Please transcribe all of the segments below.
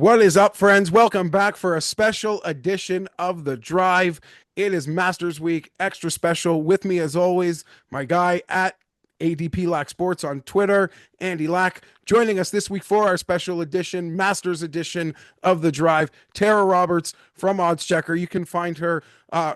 What is up, friends? Welcome back for a special edition of The Drive. It is Masters Week, extra special. With me, as always, my guy at ADP Lack Sports on Twitter, Andy Lack, joining us this week for our special edition, Masters edition of The Drive, Tera Roberts from Odds Checker. You can find her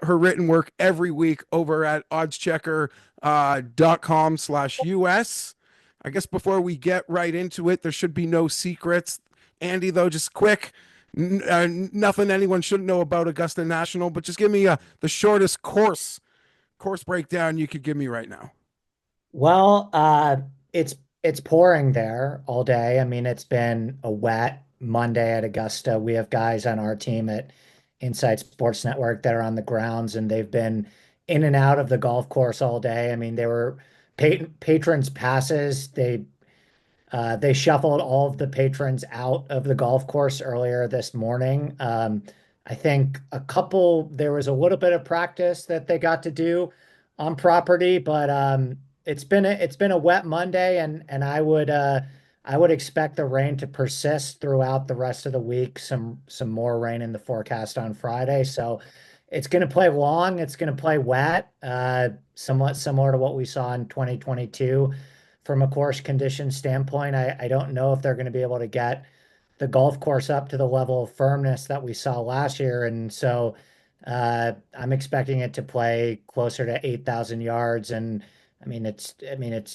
written work every week over at oddschecker.com/US. I guess before we get right into it, there should be no secrets. Andy, though, just quick, nothing anyone should know about Augusta National, but just give me the shortest course breakdown you could give me right now. Well, it's pouring there all day. I mean, it's been a wet Monday at Augusta. We have guys on our team at Inside Sports Network that are on the grounds, and they've been in and out of the golf course all day. I mean, they were patrons passes. They shuffled all of the patrons out of the golf course earlier this morning. I think there was a little bit of practice that they got to do on property, but it's been a wet Monday, and I would expect the rain to persist throughout the rest of the week. Some more rain in the forecast on Friday, so it's going to play long. It's going to play wet, somewhat similar to what we saw in 2022 from a course condition standpoint. I don't know if they're going to be able to get the golf course up to the level of firmness that we saw last year. And so I'm expecting it to play closer to 8,000 yards. And I mean, it's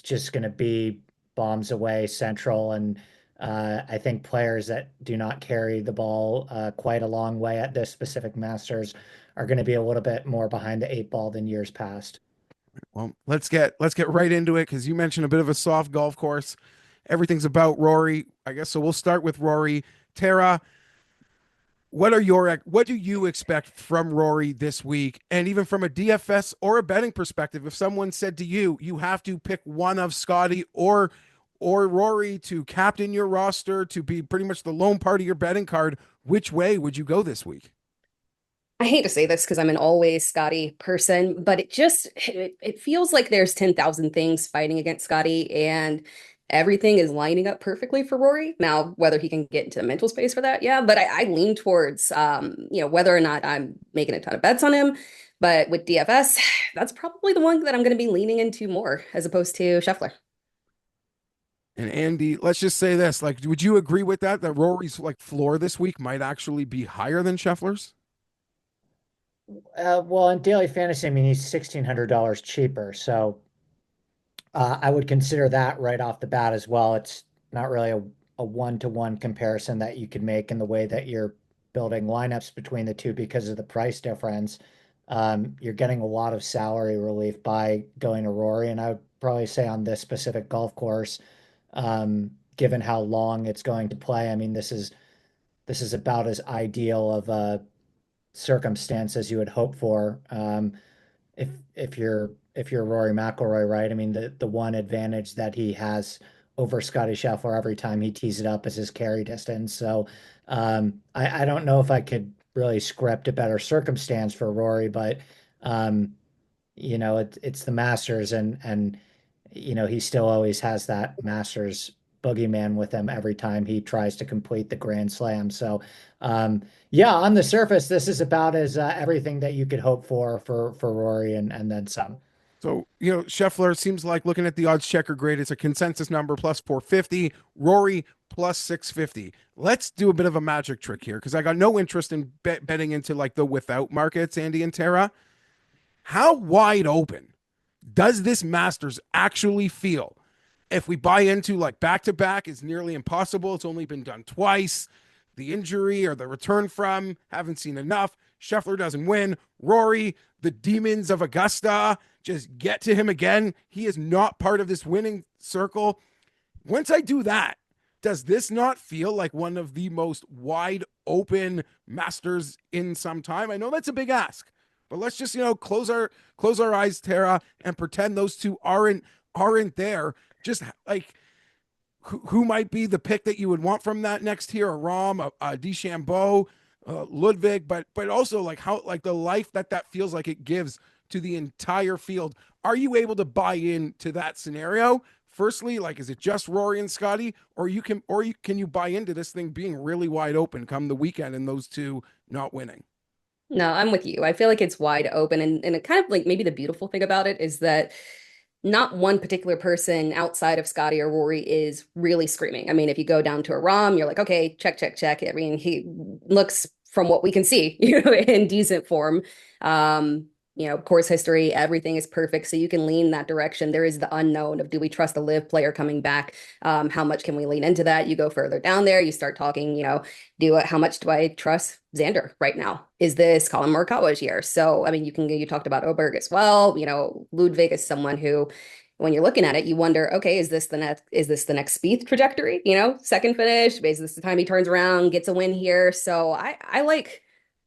just going to be bombs away central. And I think players that do not carry the ball quite a long way at this specific Masters are going to be a little bit more behind the eight ball than years past. Well, let's get right into it because you mentioned a bit of a soft golf course. Everything's about Rory, I guess. So we'll start with Rory. Tara, what do you expect from Rory this week? And even from a DFS or a betting perspective, if someone said to you, you have to pick one of Scotty or Rory to captain your roster to be pretty much the lone part of your betting card, which way would you go this week? I hate to say this because I'm an always Scotty person, but it feels like there's 10,000 things fighting against Scotty and everything is lining up perfectly for Rory. Now, whether he can get into the mental space for that, yeah, but I lean towards whether or not I'm making a ton of bets on him. But with DFS, that's probably the one that I'm going to be leaning into more as opposed to Scheffler. And Andy, let's just say this: like, would you agree with that? That Rory's like floor this week might actually be higher than Scheffler's? Well, in daily fantasy, I mean, he's $1,600 cheaper. So I would consider that right off the bat as well. It's not really a one-to-one comparison that you could make in the way that you're building lineups between the two because of the price difference. You're getting a lot of salary relief by going to Rory. And I would probably say on this specific golf course, given how long it's going to play, I mean, this is about as ideal of a circumstance as you would hope for. If if you're Rory McIlroy, right? I mean, the one advantage that he has over Scotty Scheffler every time he tees it up is his carry distance. So I don't know if I could really script a better circumstance for Rory, but um, it's the Masters, and he still always has that Masters boogeyman with him every time he tries to complete the Grand Slam. So yeah, on the surface, this is about as everything that you could hope for Rory and then some. So, Scheffler seems like looking at the odds checker grade, it's a consensus number plus 450, Rory plus 650. Let's do a bit of a magic trick here because I got no interest in betting into like the without markets, Andy and Tara. How wide open does this Masters actually feel? If we buy into like back to back is nearly impossible, it's only been done twice. The injury or the return from, haven't seen enough. Scheffler doesn't win. Rory, the demons of Augusta, just get to him again. He is not part of this winning circle. Once I do that, does this not feel like one of the most wide open Masters in some time? I know that's a big ask, but let's just close our eyes, Tara, and pretend those two aren't there. Just like who might be the pick that you would want from that next tier? A Rom, a DeChambeau, Ludwig, but also like how like the life that feels like it gives to the entire field. Are you able to buy into that scenario firstly, like, is it just Rory and Scotty, or can you buy into this thing being really wide open come the weekend and those two not winning? No, I'm with you. I feel like it's wide open. And it kind of like maybe the beautiful thing about it is that not one particular person outside of Scotty or Rory is really screaming. I mean, if you go down to a Rom, you're like, okay, check, check, check. I mean, he looks from what we can see, in decent form. Course history, everything is perfect. So you can lean that direction. There is the unknown of, do we trust a live player coming back? How much can we lean into that? You go further down there, you start talking, how much do I trust Xander right now? Is this Colin Morikawa's year? So, I mean, you talked about Oberg as well. Ludwig is someone who, when you're looking at it, you wonder, okay, is this the next Spieth trajectory? Second finish, is this the time he turns around, gets a win here? So I like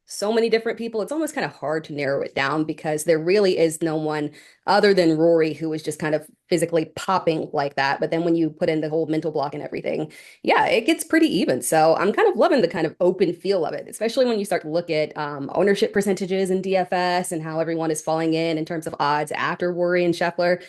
so many different people. It's almost kind of hard to narrow it down because there really is no one other than Rory who is just kind of physically popping like that. But then when you put in the whole mental block and everything, yeah, it gets pretty even. So I'm kind of loving the kind of open feel of it, especially when you start to look at ownership percentages in DFS and how everyone is falling in terms of odds after Rory and Scheffler.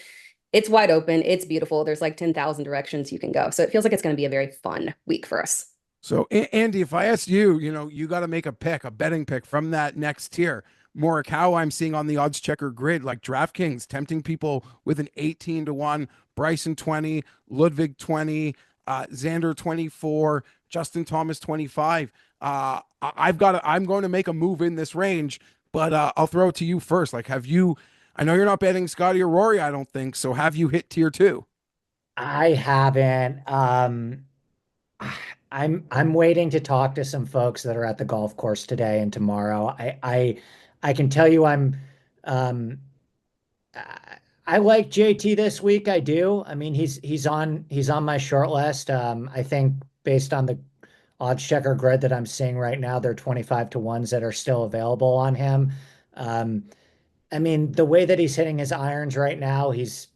It's wide open. It's beautiful. There's like 10,000 directions you can go. So it feels like it's going to be a very fun week for us. So, Andy, if I asked you, you got to make a betting pick from that next tier. Morikawa, I'm seeing on the odds checker grid, like DraftKings, tempting people with an 18-1, Bryson 20, Ludwig 20, Xander 24, Justin Thomas 25. I'm going to make a move in this range, but I'll throw it to you first. Like, I know you're not betting Scotty or Rory, I don't think. So have you hit tier 2? I haven't. I'm waiting to talk to some folks that are at the golf course today and tomorrow. I can tell you um I like JT this week. I do. I mean, he's on my short list. I think based on the odds checker grid that I'm seeing right now, they're 25 to ones that are still available on him. Um, I mean, the way that he's hitting his irons right now, he's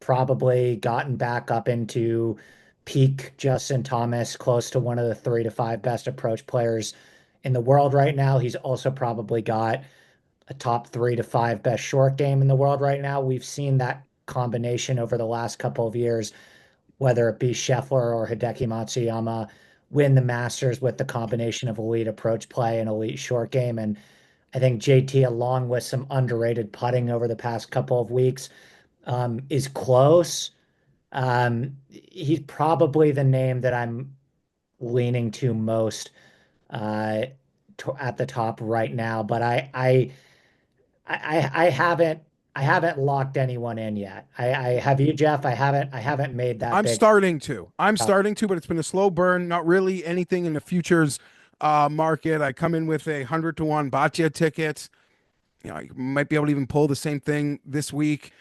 probably gotten back up into peak Justin Thomas, close to one of the 3 to 5 best approach players in the world right now. He's also probably got a top 3 to 5 best short game in the world right now. We've seen that combination over the last couple of years, whether it be Scheffler or Hideki Matsuyama, win the Masters with the combination of elite approach play and elite short game. And I think JT, along with some underrated putting over the past couple of weeks, is close. He's probably the name that I'm leaning to most at the top right now, but I haven't locked anyone in yet. I have you, Geoff. I haven't made that I'm big. starting to. Oh, But it's been a slow burn. Not really anything in the futures market. I come in with 100-1 Boccia ticket. I might be able to even pull the same thing this week.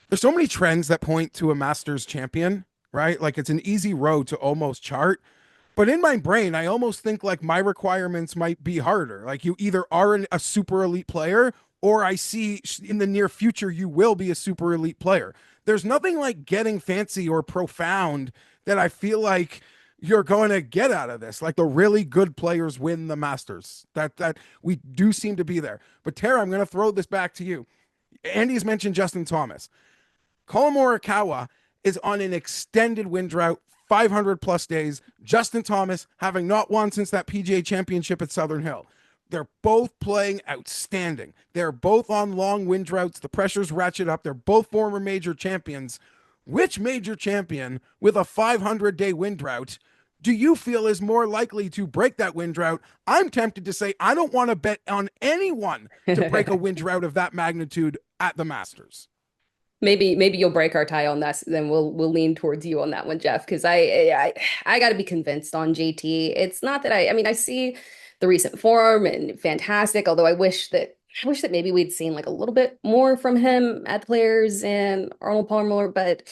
There's so many trends that point to a Masters champion, right? Like, it's an easy road to almost chart. But in my brain, I almost think like my requirements might be harder. Like, you either are a super elite player, or I see in the near future you will be a super elite player. There's nothing like getting fancy or profound that I feel like you're going to get out of this. Like, the really good players win the Masters. That we do seem to be there. But Tara, I'm going to throw this back to you. Andy's mentioned Justin Thomas. Colin Morikawa is on an extended win drought, 500 plus days. Justin Thomas having not won since that PGA championship at Southern Hill. They're both playing outstanding. They're both on long win droughts. The pressure's ratchet up. They're both former major champions. Which major champion with a 500-day win drought do you feel is more likely to break that win drought? I'm tempted to say I don't want to bet on anyone to break a win drought of that magnitude at the Masters. Maybe you'll break our tie on this, then we'll lean towards you on that one, Geoff, because I got to be convinced on JT. It's not that I mean, I see the recent form and fantastic, although I wish that maybe we'd seen like a little bit more from him at Players and Arnold Palmer, but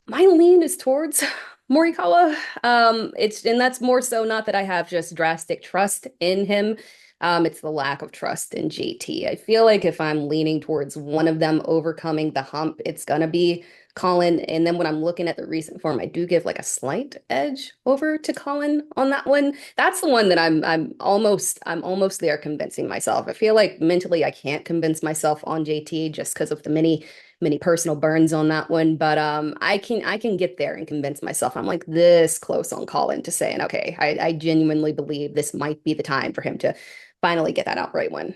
my lean is towards Morikawa. And that's more so not that I have just drastic trust in him. It's the lack of trust in JT. I feel like if I'm leaning towards one of them overcoming the hump, it's gonna be Colin. And then when I'm looking at the recent form, I do give like a slight edge over to Colin on that one. That's the one that I'm almost there convincing myself. I feel like mentally I can't convince myself on JT just because of the many personal burns on that one. But I can get there and convince myself. I'm like this close on Colin to saying, okay, I genuinely believe this might be the time for him to finally get that outright win.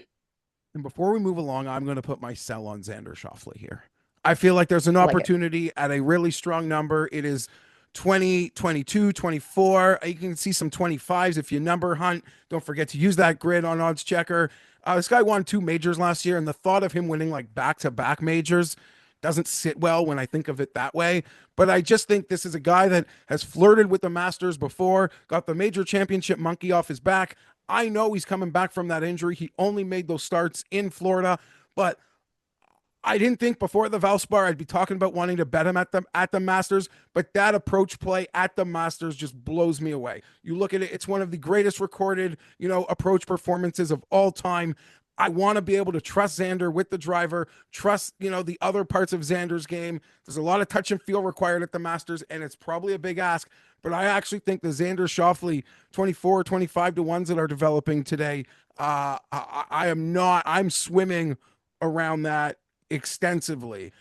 And before we move along, I'm going to put my sell on Xander Schauffele here. I feel like there's an I like it. opportunity at a really strong number. It is 20, 22, 24. You can see some 25s if you number hunt. Don't forget to use that grid on Odds Checker. This guy won 2 majors last year, and the thought of him winning like back-to-back majors doesn't sit well when I think of it that way. But I just think this is a guy that has flirted with the Masters before, got the major championship monkey off his back. I know he's coming back from that injury. He only made those starts in Florida, but I didn't think before the Valspar I'd be talking about wanting to bet him at the Masters, but that approach play at the Masters just blows me away. You look at it, it's one of the greatest recorded, approach performances of all time. I want to be able to trust Xander with the driver, trust, the other parts of Xander's game. There's a lot of touch and feel required at the Masters, and it's probably a big ask, but I actually think the Xander Schauffele 24, 25 to ones that are developing today, I'm swimming around that extensively.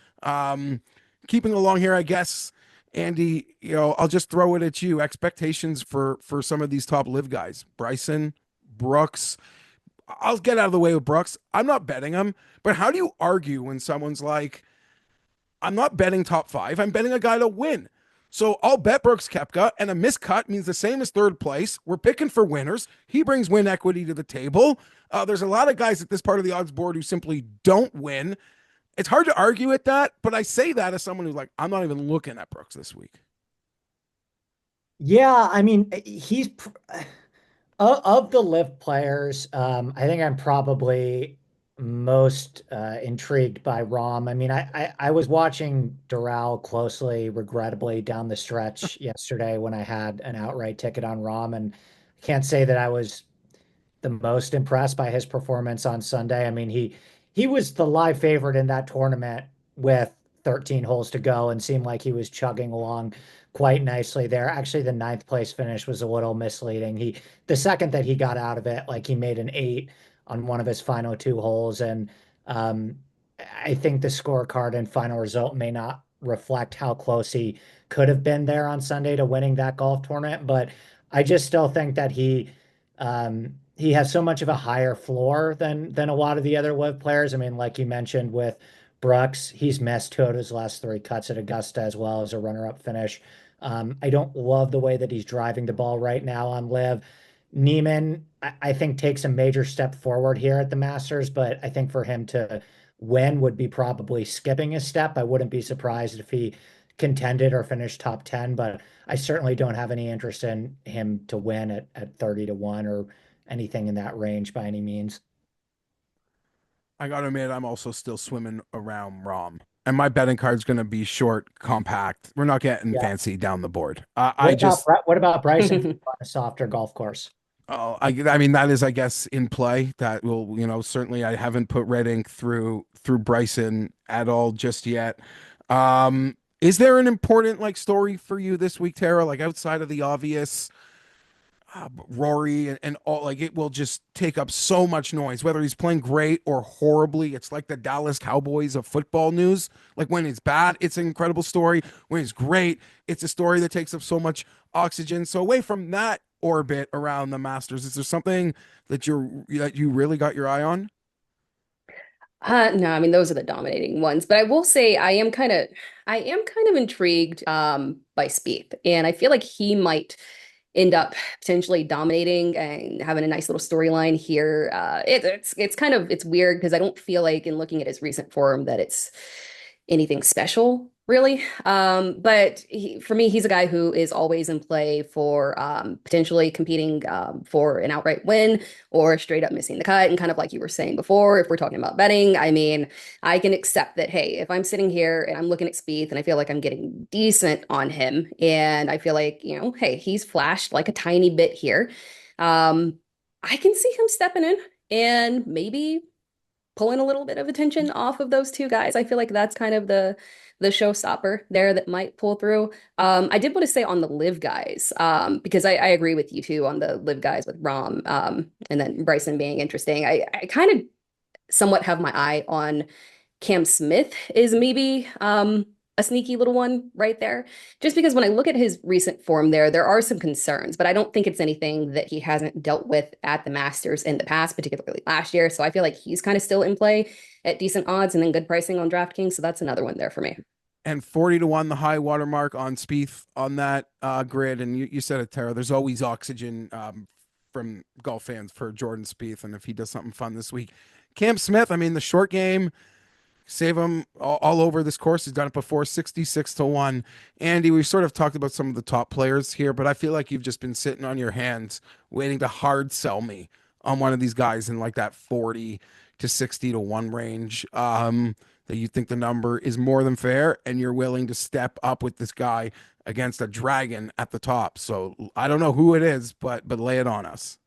Keeping along here, I guess, Andy, I'll just throw it at you. Expectations for some of these top live guys, Bryson, Brooks. I'll get out of the way with Brooks. I'm not betting him, but how do you argue when someone's like, I'm not betting top five, I'm betting a guy to win? So I'll bet Brooks Koepka, and a miscut means the same as third place. We're picking for winners. He brings win equity to the table. There's a lot of guys at this part of the odds board who simply don't win. It's hard to argue at that, but I say that as someone who's like, I'm not even looking at Brooks this week. Yeah, I mean, of the live players, I think I'm probably most intrigued by Rom. I mean, I was watching Doral closely, regrettably, down the stretch yesterday when I had an outright ticket on Rom, and I can't say that I was the most impressed by his performance on Sunday. I mean, he was the live favorite in that tournament with 13 holes to go and seemed like he was chugging along quite nicely there. Actually, the ninth place finish was a little misleading. The second that he got out of it, like he made an 8 on one of his final 2 holes, and um, I think the scorecard and final result may not reflect how close he could have been there on Sunday to winning that golf tournament, but I just still think that he has so much of a higher floor than a lot of the other live players. I mean, like you mentioned with Brooks, he's missed 2 of his last 3 cuts at Augusta as well as a runner-up finish. I don't love the way that he's driving the ball right now on live. Neiman, I think, takes a major step forward here at the Masters, but I think for him to win would be probably skipping a step. I wouldn't be surprised if he contended or finished top 10, but I certainly don't have any interest in him to win at 30 to 1 or anything in that range by any means. I gotta admit, I'm also still swimming around Rom. And my betting card's gonna be short, compact. We're not getting Yeah. fancy down the board. I just What about Bryson on a softer golf course? Oh, I mean that is, I guess, in play. That will, certainly I haven't put red ink through Bryson at all just yet. Is there an important like story for you this week, Tara? Like outside of the obvious, Rory and all, like it will just take up so much noise, whether he's playing great or horribly. It's like the Dallas Cowboys of football news. Like when it's bad, it's an incredible story. When it's great, it's a story that takes up so much oxygen. So away from that orbit around the Masters, is there something that you really got your eye on? No, I mean those are the dominating ones, but I will say I am kind of intrigued by Spieth, and I feel like he might end up potentially dominating and having a nice little storyline here. It's weird because I don't feel like in looking at his recent form that it's anything special, really. But for me, he's a guy who is always in play for potentially competing for an outright win or straight up missing the cut. And kind of like you were saying before, if we're talking about betting, I mean, I can accept that, hey, if I'm sitting here and I'm looking at Spieth and I feel like I'm getting decent on him, and I feel like, hey, he's flashed like a tiny bit here. I can see him stepping in and maybe pulling a little bit of attention off of those two guys. I feel like that's kind of the showstopper there that might pull through. I did want to say on the live guys, because I agree with you too on the live guys with Rom, and then Bryson being interesting. I kind of somewhat have my eye on Cam Smith is maybe a sneaky little one right there. Just because when I look at his recent form there are some concerns, but I don't think it's anything that he hasn't dealt with at the Masters in the past, particularly last year. So I feel like he's kind of still in play at decent odds and then good pricing on DraftKings. So that's another one there for me. And 40 to 1, the high watermark on Spieth on that grid. And you said it, Tara, there's always oxygen from golf fans for Jordan Spieth. And if he does something fun this week, Cam Smith, I mean, the short game, save him all over this course. He's done it before, 66 to 1. Andy, we've sort of talked about some of the top players here, but I feel like you've just been sitting on your hands waiting to hard sell me on one of these guys in like that 40 to 60 to 1 range. That you think the number is more than fair and you're willing to step up with this guy against a dragon at the top. So I don't know who it is, but lay it on us.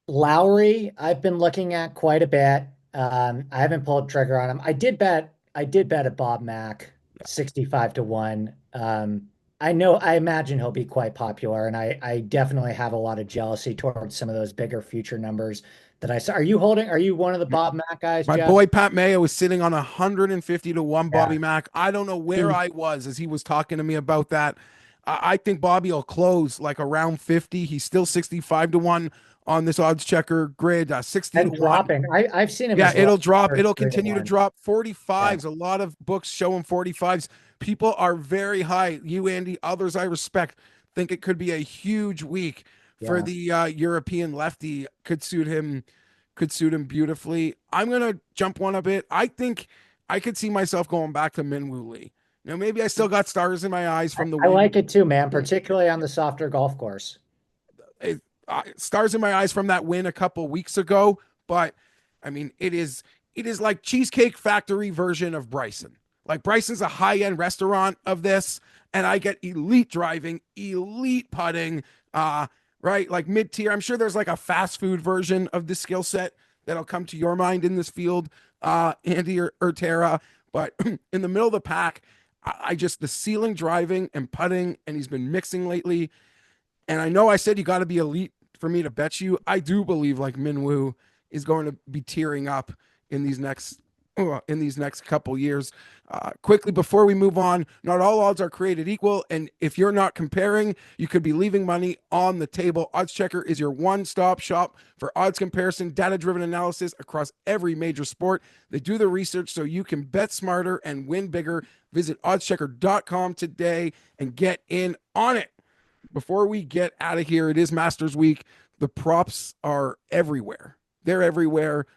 Lowry, I've been looking at quite a bit. I haven't pulled trigger on him. I did bet at Bob Mack, 65 to 1. I imagine he'll be quite popular, and I definitely have a lot of jealousy towards some of those bigger future numbers that I saw. Are you one of the Bob Mack guys, My Geoff? boy Pat Mayo was sitting on 150 to 1 Bobby Yeah. Mack. I don't know where I was as he was talking to me about that. I think Bobby will close like around 50. He's still 65 to 1 on this odds checker grid, 60 And to 1. dropping. I've seen him. Yeah, as low it'll as drop. It'll 33 continue to 1. drop. 45s. A lot of books show him 45s. People are very high. You, Andy, others I respect, think it could be a huge week for Yeah. the European lefty. Could suit him beautifully. I'm gonna jump one a bit. I think I could see myself going back to Minwoo Lee. Now, maybe I still got stars in my eyes from the I win. like it too, man, particularly on the softer golf course. Stars in my eyes from that win a couple weeks ago. But I mean, it is like Cheesecake Factory version of Bryson. Like Bryson's a high-end restaurant of this, and I get elite driving, elite putting, right? Like mid-tier. I'm sure there's like a fast food version of this skill set that'll come to your mind in this field, Andy or Tara. But in the middle of the pack, I just the ceiling driving and putting, and he's been mixing lately. And I know I said you got to be elite for me to bet you. I do believe like Minwoo is going to be tearing up in these next couple years. Quickly before we move on, not all odds are created equal, and if you're not comparing, you could be leaving money on the table. Odds Checker is your one-stop shop for odds comparison, data-driven analysis across every major sport. They do the research so you can bet smarter and win bigger. Visit oddschecker.com today and get in on it. Before we get out of here, it is Masters Week. The props are everywhere. They're everywhere.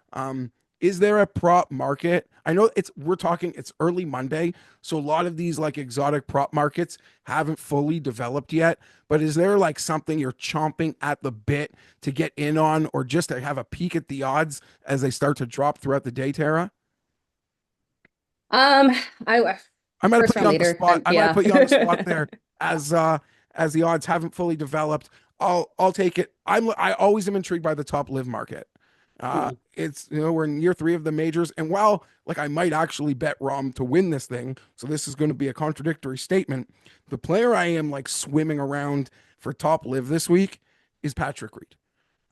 Is there a prop market? I know it's early Monday, so a lot of these like exotic prop markets haven't fully developed yet, but is there like something you're chomping at the bit to get in on or just to have a peek at the odds as they start to drop throughout the day, Tara? I I might have first put you round on the leader. spot. I might have put you on the spot Yeah. there as the odds haven't fully developed. I'll take it. I always am intrigued by the top live market. It's we're in year 3 of the majors, and while like I might actually bet Rom to win this thing, so this is going to be a contradictory statement. The player I am like swimming around for top live this week is Patrick Reed.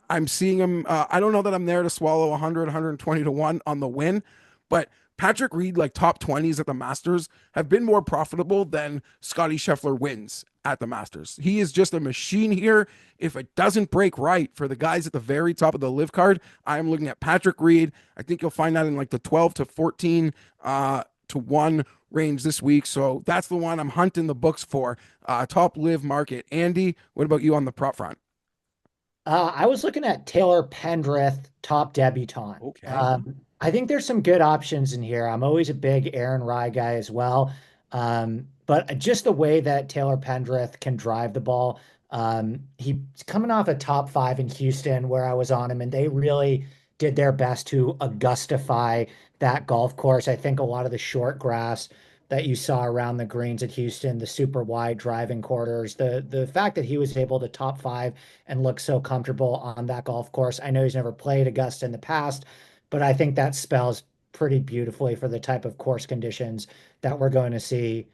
I'm seeing him. I don't know that I'm there to swallow 100, 120 to 1 on the win, but Patrick Reed, like top 20s at the Masters, have been more profitable than Scotty Scheffler wins at the Masters. He is just a machine here. If it doesn't break right for the guys at the very top of the live card, I'm looking at Patrick Reed. I think you'll find that in like the 12 to 14 to 1 range this week. So that's the one I'm hunting the books for. Top live market. Andy, what about you on the prop front? I was looking at Taylor Pendrith, top debutante. Okay. I think there's some good options in here. I'm always a big Aaron Rye guy as well. But just the way that Taylor Pendrith can drive the ball, he's coming off a top 5 in Houston where I was on him, and they really did their best to Augustify that golf course. I think a lot of the short grass that you saw around the greens at Houston, the super wide driving quarters, the fact that he was able to top five and look so comfortable on that golf course. I know he's never played Augusta in the past, but I think that spells pretty beautifully for the type of course conditions that we're going to see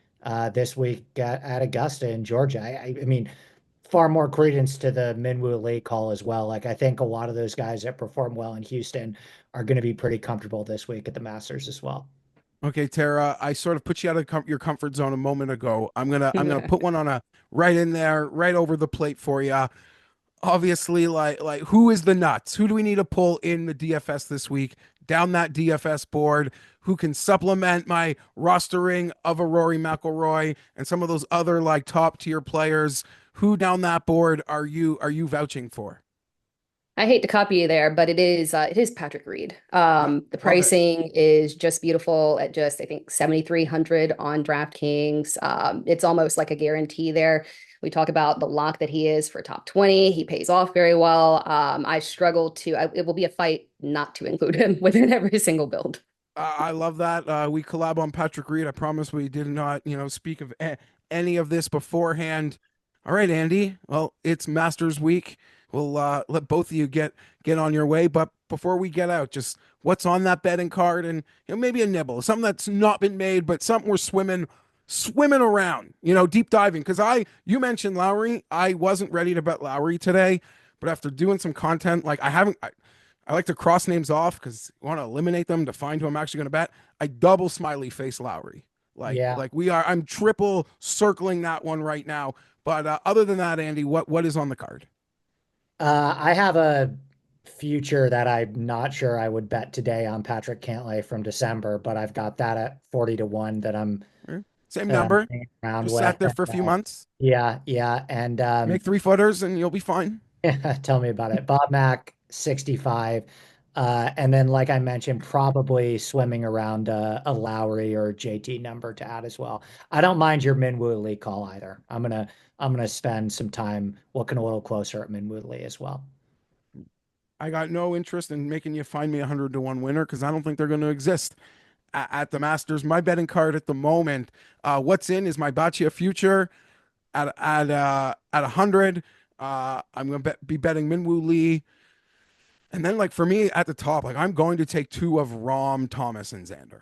this week at Augusta in Georgia. I mean, far more credence to the Minwoo Lee call as well. Like I think a lot of those guys that perform well in Houston are going to be pretty comfortable this week at the Masters as well. Okay, Tara, I sort of put you out of your comfort zone a moment ago. I'm gonna put one on a right in there, right over the plate for you. Obviously, like who is the nuts? Who do we need to pull in the DFS this week? Down that DFS board, who can supplement my rostering of a Rory McIlroy and some of those other like top tier players? Who down that board are you vouching for? I hate to copy you there, but it is Patrick Reed. The Love it. pricing is just beautiful at just I think 7,300 on DraftKings. It's almost like a guarantee there. We talk about the lock that he is for top 20. He pays off very well. I struggle it will be a fight not to include him within every single build. I love that. We collab on Patrick Reed. I promise we did not, speak of any of this beforehand. All right, Andy. Well, it's Masters Week. We'll let both of you get on your way. But before we get out, just what's on that betting card, and maybe a nibble, something that's not been made, but something we're swimming around. Deep diving. Because you mentioned Lowry. I wasn't ready to bet Lowry today, but after doing some content, like I like to cross names off because I want to eliminate them to find who I'm actually going to bet. I double smiley face Lowry. Yeah. I'm triple circling that one right now. But other than that, Andy, what is on the card? I have a future that I'm not sure I would bet today on Patrick Cantlay from December, but I've got that at 40-1 that I'm Same number. hanging around Just with. sat there for a few months. Yeah, and Make 3-footers and you'll be fine. tell me about it. Bob Mack 65. And then, like I mentioned, probably swimming around a Lowry or JT number to add as well. I don't mind your Minwoo Lee call either. I'm gonna spend some time looking a little closer at Minwoo Lee as well. I got no interest in making you find me 100-1 winner because I don't think they're going to exist at the Masters. My betting card at the moment, what's in is my Baccia future at 100. I'm going to be betting Minwoo Lee. And then, like, for me at the top, like, I'm going to take two of Rom, Thomas, and Xander.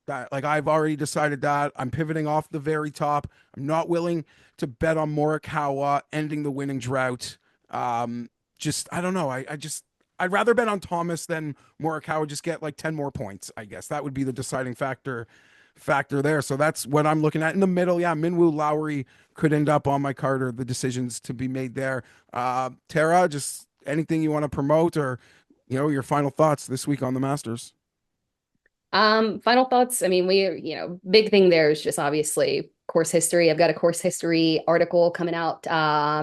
That, like, I've already decided that. I'm pivoting off the very top. I'm not willing to bet on Morikawa ending the winning drought. I don't know. I'd rather bet on Thomas than Morikawa just get like 10 more points, I guess. That would be the deciding factor there. So that's what I'm looking at in the middle. Yeah, Minwoo Lowry could end up on my card, or the decisions to be made there. Tara, just anything you want to promote, or your final thoughts this week on the Masters? Final thoughts. I mean, big thing there is just obviously course history. I've got a course history article coming out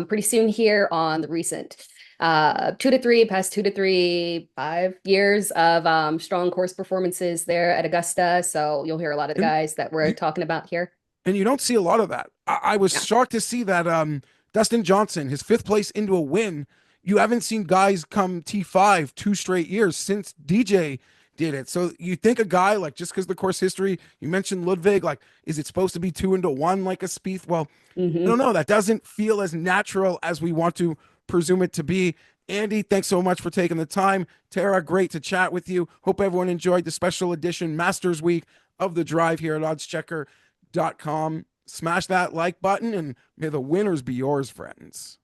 pretty soon here on the recent past 2 to 3, 5 years of strong course performances there at Augusta. So you'll hear a lot of the guys that we're talking about here. And you don't see a lot of that. I was shocked to see that Dustin Johnson, his 5th place into a win. You haven't seen guys come T5 2 straight years since DJ did it. So you think a guy, like, just because the course history, you mentioned Ludwig, like, is it supposed to be 2-1 like a Spieth? Well, I don't know. That doesn't feel as natural as we want to presume it to be. Andy, thanks so much for taking the time. Tara, great to chat with you. Hope everyone enjoyed the special edition Masters Week of The Drive here at oddschecker.com. Smash that like button, and may the winners be yours, friends.